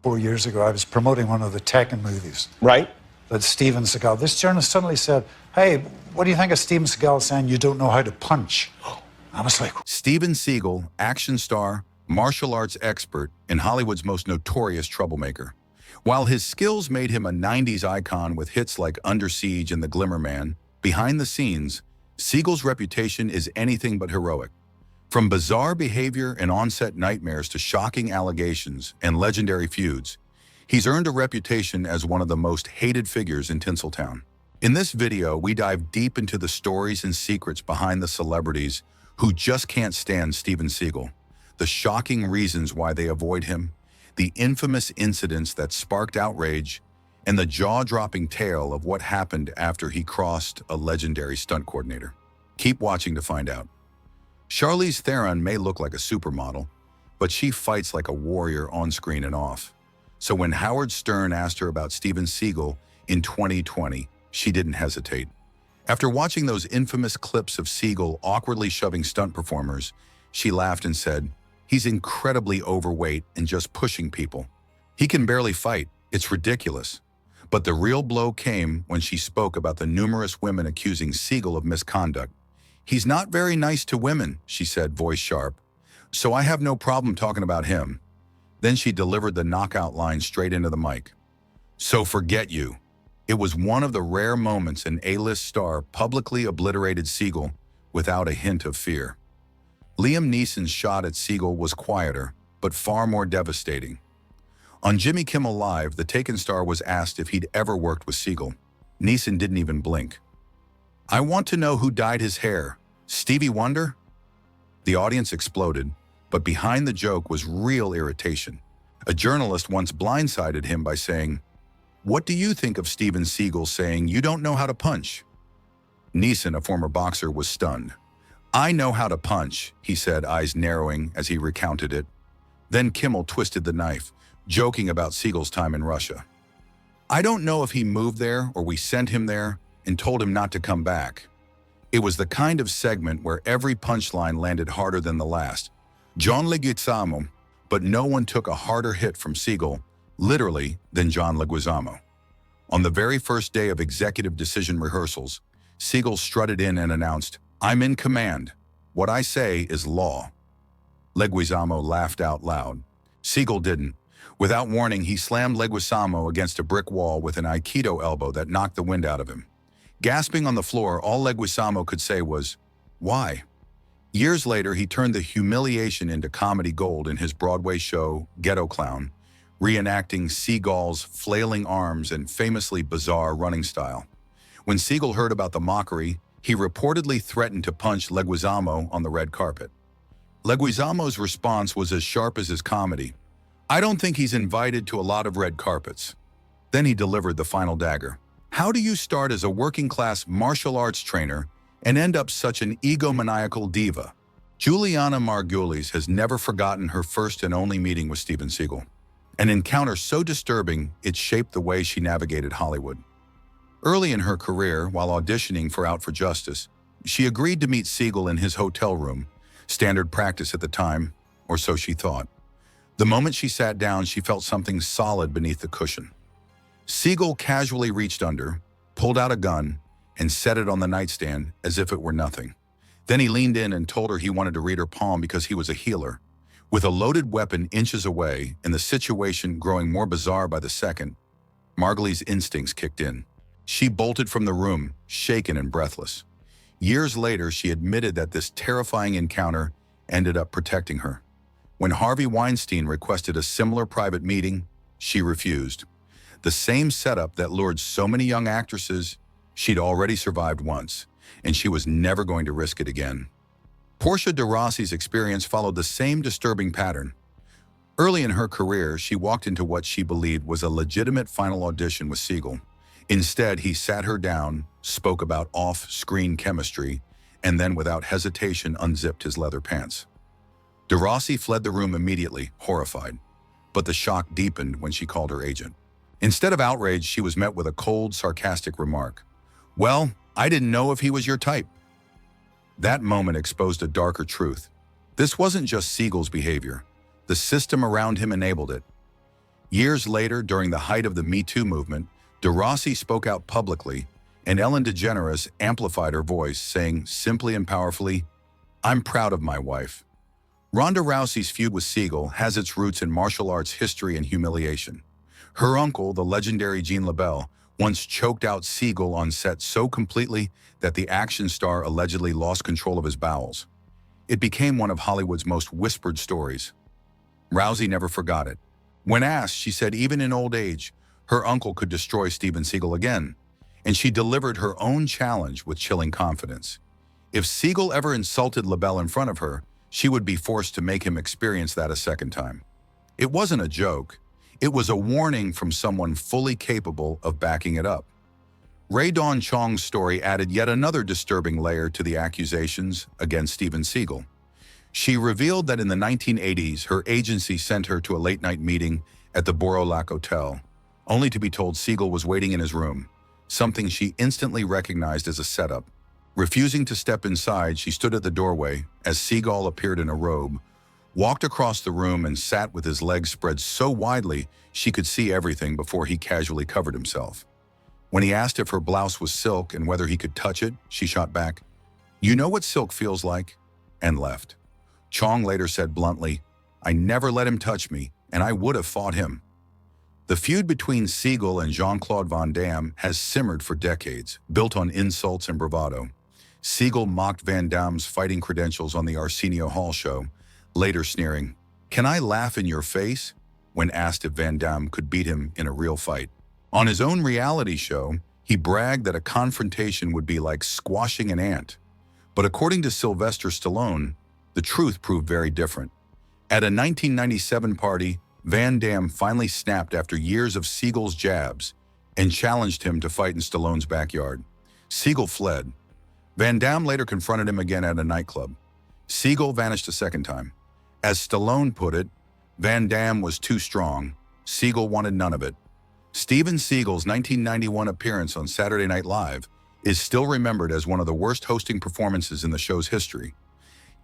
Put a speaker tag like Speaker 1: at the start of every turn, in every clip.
Speaker 1: 4 years ago, I was promoting one of the Tekken movies.
Speaker 2: Right.
Speaker 1: That Steven Seagal. This journalist suddenly said, "Hey, what do you think of Steven Seagal saying you don't know how to punch?" I was like...
Speaker 3: Steven Seagal, action star, martial arts expert, and Hollywood's most notorious troublemaker. While his skills made him a 90s icon with hits like Under Siege and The Glimmer Man, behind the scenes, Seagal's reputation is anything but heroic. From bizarre behavior and on-set nightmares to shocking allegations and legendary feuds, he's earned a reputation as one of the most hated figures in Tinseltown. In this video, we dive deep into the stories and secrets behind the celebrities who just can't stand Steven Seagal, the shocking reasons why they avoid him, the infamous incidents that sparked outrage, and the jaw-dropping tale of what happened after he crossed a legendary stunt coordinator. Keep watching to find out. Charlize Theron may look like a supermodel, but she fights like a warrior on screen and off. So when Howard Stern asked her about Steven Seagal in 2020, she didn't hesitate. After watching those infamous clips of Seagal awkwardly shoving stunt performers, she laughed and said, "He's incredibly overweight and just pushing people. He can barely fight. It's ridiculous." But the real blow came when she spoke about the numerous women accusing Seagal of misconduct. "He's not very nice to women," she said, voice sharp. "So I have no problem talking about him." Then she delivered the knockout line straight into the mic. "So forget you." It was one of the rare moments an A-list star publicly obliterated Seagal without a hint of fear. Liam Neeson's shot at Seagal was quieter, but far more devastating. On Jimmy Kimmel Live, the Taken star was asked if he'd ever worked with Seagal. Neeson didn't even blink. "I want to know who dyed his hair. Stevie Wonder?" The audience exploded, but behind the joke was real irritation. A journalist once blindsided him by saying, "What do you think of Steven Seagal saying you don't know how to punch?" Neeson, a former boxer, was stunned. "I know how to punch," he said, eyes narrowing as he recounted it. Then Kimmel twisted the knife, joking about Seagal's time in Russia. "I don't know if he moved there or we sent him there and told him not to come back." It was the kind of segment where every punchline landed harder than the last. John Leguizamo, but no one took a harder hit from Seagal, literally, than John Leguizamo. On the very first day of executive decision rehearsals, Seagal strutted in and announced, "I'm in command. What I say is law." Leguizamo laughed out loud. Seagal didn't. Without warning, he slammed Leguizamo against a brick wall with an Aikido elbow that knocked the wind out of him. Gasping on the floor, all Leguizamo could say was, "Why?" Years later, he turned the humiliation into comedy gold in his Broadway show, Ghetto Clown, reenacting Seagal's flailing arms and famously bizarre running style. When Seagal heard about the mockery, he reportedly threatened to punch Leguizamo on the red carpet. Leguizamo's response was as sharp as his comedy. "I don't think he's invited to a lot of red carpets." Then he delivered the final dagger. How do you start as a working-class martial arts trainer and end up such an egomaniacal diva? Juliana Margulies has never forgotten her first and only meeting with Steven Seagal. An encounter so disturbing, it shaped the way she navigated Hollywood. Early in her career, while auditioning for Out for Justice, she agreed to meet Seagal in his hotel room, standard practice at the time, or so she thought. The moment she sat down, she felt something solid beneath the cushion. Seagal casually reached under, pulled out a gun, and set it on the nightstand as if it were nothing. Then he leaned in and told her he wanted to read her palm because he was a healer. With a loaded weapon inches away and the situation growing more bizarre by the second, Margulies' instincts kicked in. She bolted from the room, shaken and breathless. Years later, she admitted that this terrifying encounter ended up protecting her. When Harvey Weinstein requested a similar private meeting, she refused. The same setup that lured so many young actresses, she'd already survived once, and she was never going to risk it again. Portia de Rossi's experience followed the same disturbing pattern. Early in her career, she walked into what she believed was a legitimate final audition with Seagal. Instead, he sat her down, spoke about off-screen chemistry, and then without hesitation unzipped his leather pants. De Rossi fled the room immediately, horrified, but the shock deepened when she called her agent. Instead of outrage, she was met with a cold, sarcastic remark. "Well, I didn't know if he was your type." That moment exposed a darker truth. This wasn't just Seagal's behavior. The system around him enabled it. Years later, during the height of the Me Too movement, DeRossi spoke out publicly, and Ellen DeGeneres amplified her voice, saying simply and powerfully, "I'm proud of my wife." Ronda Rousey's feud with Seagal has its roots in martial arts history and humiliation. Her uncle, the legendary Gene LeBell, once choked out Seagal on set so completely that the action star allegedly lost control of his bowels. It became one of Hollywood's most whispered stories. Rousey never forgot it. When asked, she said even in old age, her uncle could destroy Steven Seagal again, and she delivered her own challenge with chilling confidence. If Seagal ever insulted LeBell in front of her, she would be forced to make him experience that a second time. It wasn't a joke. It was a warning from someone fully capable of backing it up. Rae Dawn Chong's story added yet another disturbing layer to the accusations against Steven Seagal. She revealed that in the 1980s, her agency sent her to a late-night meeting at the Boro-Lac Hotel, only to be told Seagal was waiting in his room, something she instantly recognized as a setup. Refusing to step inside, she stood at the doorway as Seagal appeared in a robe, walked across the room and sat with his legs spread so widely she could see everything before he casually covered himself. When he asked if her blouse was silk and whether he could touch it, she shot back, "You know what silk feels like?" and left. Chong later said bluntly, "I never let him touch me, and I would have fought him." The feud between Seagal and Jean-Claude Van Damme has simmered for decades, built on insults and bravado. Seagal mocked Van Damme's fighting credentials on the Arsenio Hall show, later sneering, "Can I laugh in your face?" when asked if Van Damme could beat him in a real fight. On his own reality show, he bragged that a confrontation would be like squashing an ant. But according to Sylvester Stallone, the truth proved very different. At a 1997 party, Van Damme finally snapped after years of Seagal's jabs and challenged him to fight in Stallone's backyard. Seagal fled. Van Damme later confronted him again at a nightclub. Seagal vanished a second time. As Stallone put it, Van Damme was too strong. Seagal wanted none of it. Steven Seagal's 1991 appearance on Saturday Night Live is still remembered as one of the worst hosting performances in the show's history.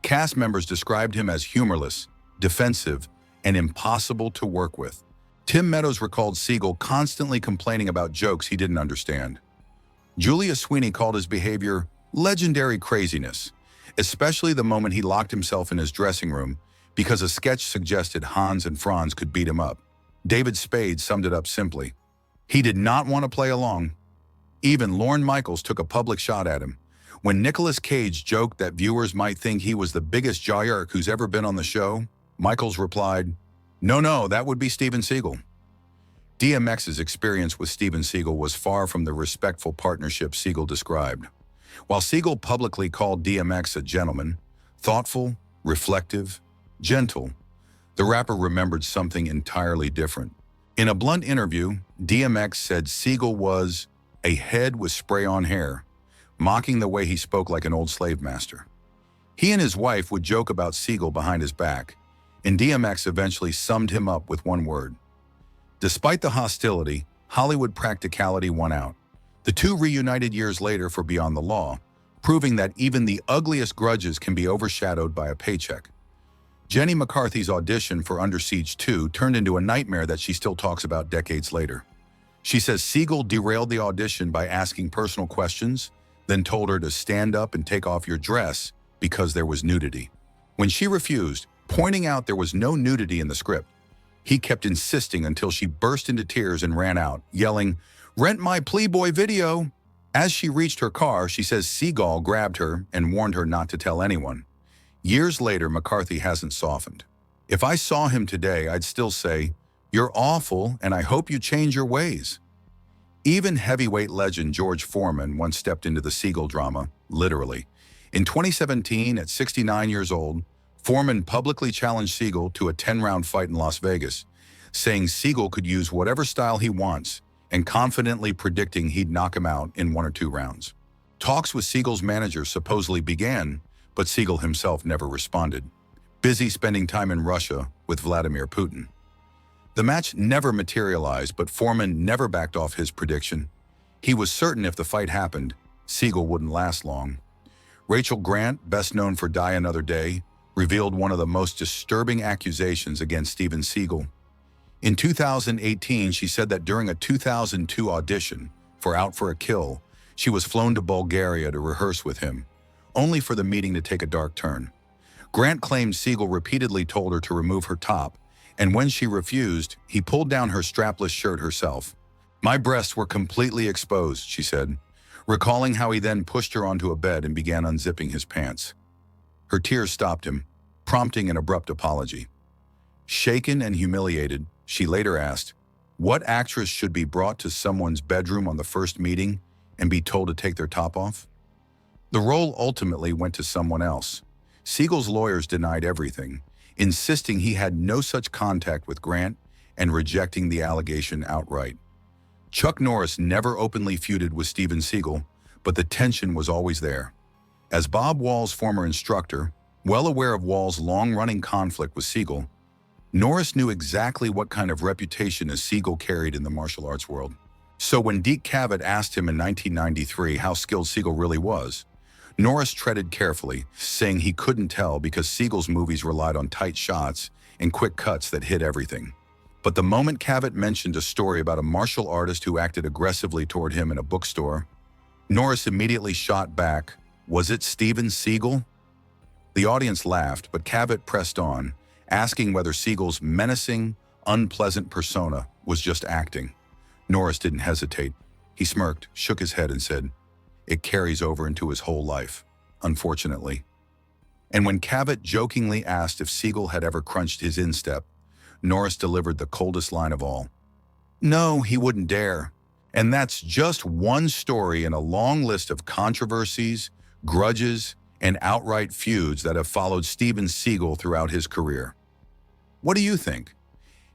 Speaker 3: Cast members described him as humorless, defensive, and impossible to work with. Tim Meadows recalled Seagal constantly complaining about jokes he didn't understand. Julia Sweeney called his behavior legendary craziness, especially the moment he locked himself in his dressing room because a sketch suggested Hans and Franz could beat him up. David Spade summed it up simply. He did not want to play along. Even Lorne Michaels took a public shot at him. When Nicolas Cage joked that viewers might think he was the biggest jayark who's ever been on the show, Michaels replied, No, that would be Steven Seagal." DMX's experience with Steven Seagal was far from the respectful partnership Seagal described. While Seagal publicly called DMX a gentleman, thoughtful, reflective, gentle, the rapper remembered something entirely different. In a blunt interview, DMX said Seagal was a head with spray-on hair, mocking the way he spoke like an old slave master. He and his wife would joke about Seagal behind his back, and DMX eventually summed him up with one word. Despite the hostility, Hollywood practicality won out. The two reunited years later for Beyond the Law, proving that even the ugliest grudges can be overshadowed by a paycheck. Jenny McCarthy's audition for Under Siege 2 turned into a nightmare that she still talks about decades later. She says Seagal derailed the audition by asking personal questions, then told her to stand up and take off your dress because there was nudity. When she refused, pointing out there was no nudity in the script, he kept insisting until she burst into tears and ran out, yelling, "Rent my Playboy video!" As she reached her car, she says Seagal grabbed her and warned her not to tell anyone. Years later, McCarthy hasn't softened. "If I saw him today, I'd still say, 'You're awful, and I hope you change your ways.'" Even heavyweight legend George Foreman once stepped into the Seagal drama, literally. In 2017, at 69 years old, Foreman publicly challenged Seagal to a 10-round fight in Las Vegas, saying Seagal could use whatever style he wants and confidently predicting he'd knock him out in 1 or 2 rounds. Talks with Seagal's manager supposedly began, but Seagal himself never responded, busy spending time in Russia with Vladimir Putin. The match never materialized, but Foreman never backed off his prediction. He was certain if the fight happened, Seagal wouldn't last long. Rachel Grant, best known for Die Another Day, revealed one of the most disturbing accusations against Steven Seagal. In 2018, she said that during a 2002 audition for Out for a Kill, she was flown to Bulgaria to rehearse with him, only for the meeting to take a dark turn. Grant claimed Seagal repeatedly told her to remove her top, and when she refused, he pulled down her strapless shirt herself. "My breasts were completely exposed," she said, recalling how he then pushed her onto a bed and began unzipping his pants. Her tears stopped him, prompting an abrupt apology. Shaken and humiliated, she later asked, "What actress should be brought to someone's bedroom on the first meeting and be told to take their top off?" The role ultimately went to someone else. Seagal's lawyers denied everything, insisting he had no such contact with Grant and rejecting the allegation outright. Chuck Norris never openly feuded with Steven Seagal, but the tension was always there. As Bob Wall's former instructor, well aware of Wall's long-running conflict with Seagal, Norris knew exactly what kind of reputation a Seagal carried in the martial arts world. So when Deke Cavett asked him in 1993 how skilled Seagal really was, Norris treaded carefully, saying he couldn't tell because Seagal's movies relied on tight shots and quick cuts that hit everything. But the moment Cavett mentioned a story about a martial artist who acted aggressively toward him in a bookstore, Norris immediately shot back, "Was it Steven Seagal?" The audience laughed, but Cavett pressed on, asking whether Seagal's menacing, unpleasant persona was just acting. Norris didn't hesitate. He smirked, shook his head, and said, "It carries over into his whole life, unfortunately." And when Cavett jokingly asked if Seagal had ever crunched his instep, Norris delivered the coldest line of all. "No, he wouldn't dare." And that's just one story in a long list of controversies, grudges, and outright feuds that have followed Steven Seagal throughout his career. What do you think?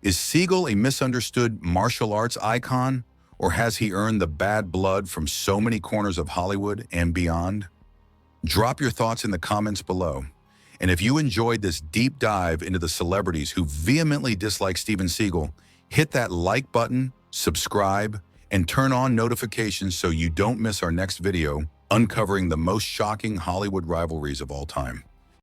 Speaker 3: Is Seagal a misunderstood martial arts icon, or has he earned the bad blood from so many corners of Hollywood and beyond? Drop your thoughts in the comments below. And if you enjoyed this deep dive into the celebrities who vehemently dislike Steven Seagal, hit that like button, subscribe, and turn on notifications so you don't miss our next video uncovering the most shocking Hollywood rivalries of all time.